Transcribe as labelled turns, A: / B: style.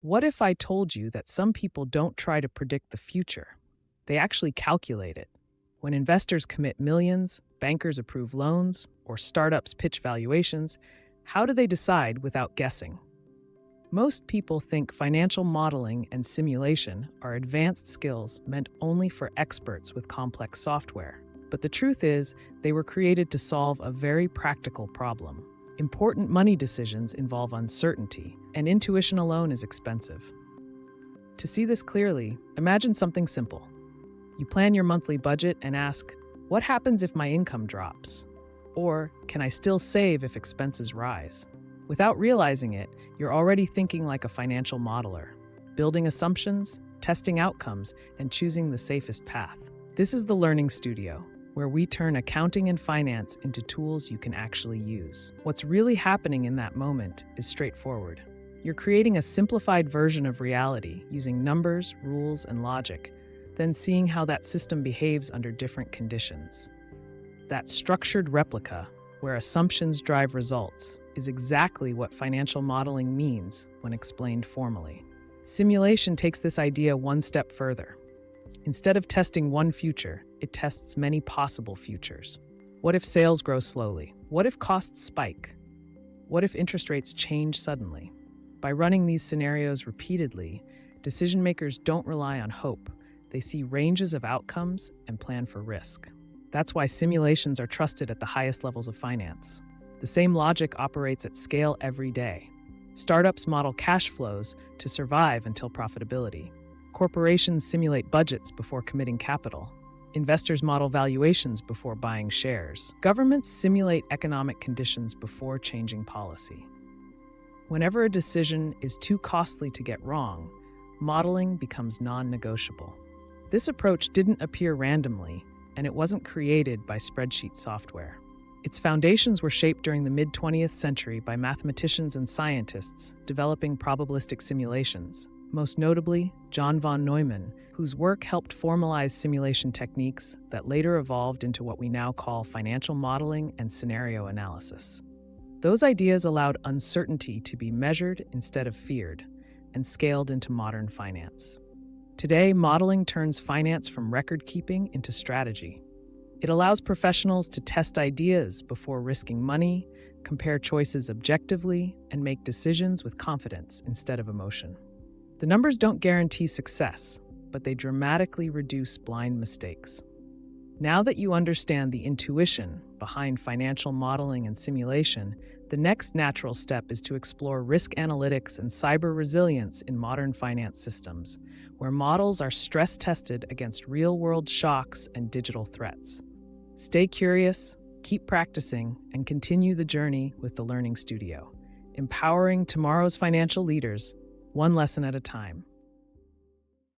A: What if I told you that some people don't try to predict the future? They actually calculate it. When investors commit millions, bankers approve loans, or startups pitch valuations, how do they decide without guessing? Most people think financial modeling and simulation are advanced skills meant only for experts with complex software. But the truth is, they were created to solve a very practical problem. Important money decisions involve uncertainty, and intuition alone is expensive. To see this clearly, imagine something simple. You plan your monthly budget and ask, what happens if my income drops? Or, can I still save if expenses rise? Without realizing it, you're already thinking like a financial modeler, building assumptions, testing outcomes, and choosing the safest path. This is the Learning Studio, where we turn accounting and finance into tools you can actually use. What's really happening in that moment is straightforward. You're creating a simplified version of reality using numbers, rules, and logic, then seeing how that system behaves under different conditions. That structured replica, where assumptions drive results, is exactly what financial modeling means when explained formally. Simulation takes this idea one step further. Instead of testing one future, it tests many possible futures. What if sales grow slowly? What if costs spike? What if interest rates change suddenly? By running these scenarios repeatedly, decision makers don't rely on hope. They see ranges of outcomes and plan for risk. That's why simulations are trusted at the highest levels of finance. The same logic operates at scale every day. Startups model cash flows to survive until profitability. Corporations simulate budgets before committing capital. Investors model valuations before buying shares. Governments simulate economic conditions before changing policy. Whenever a decision is too costly to get wrong, modeling becomes non-negotiable. This approach didn't appear randomly, and it wasn't created by spreadsheet software. Its foundations were shaped during the mid-20th century by mathematicians and scientists developing probabilistic simulations, most notably John von Neumann, whose work helped formalize simulation techniques that later evolved into what we now call financial modeling and scenario analysis. Those ideas allowed uncertainty to be measured instead of feared, and scaled into modern finance. Today, modeling turns finance from record-keeping into strategy. It allows professionals to test ideas before risking money, compare choices objectively, and make decisions with confidence instead of emotion. The numbers don't guarantee success, but they dramatically reduce blind mistakes. Now that you understand the intuition behind financial modeling and simulation, the next natural step is to explore risk analytics and cyber resilience in modern finance systems, where models are stress-tested against real-world shocks and digital threats. Stay curious, keep practicing, and continue the journey with the Learning Studio, empowering tomorrow's financial leaders, one lesson at a time.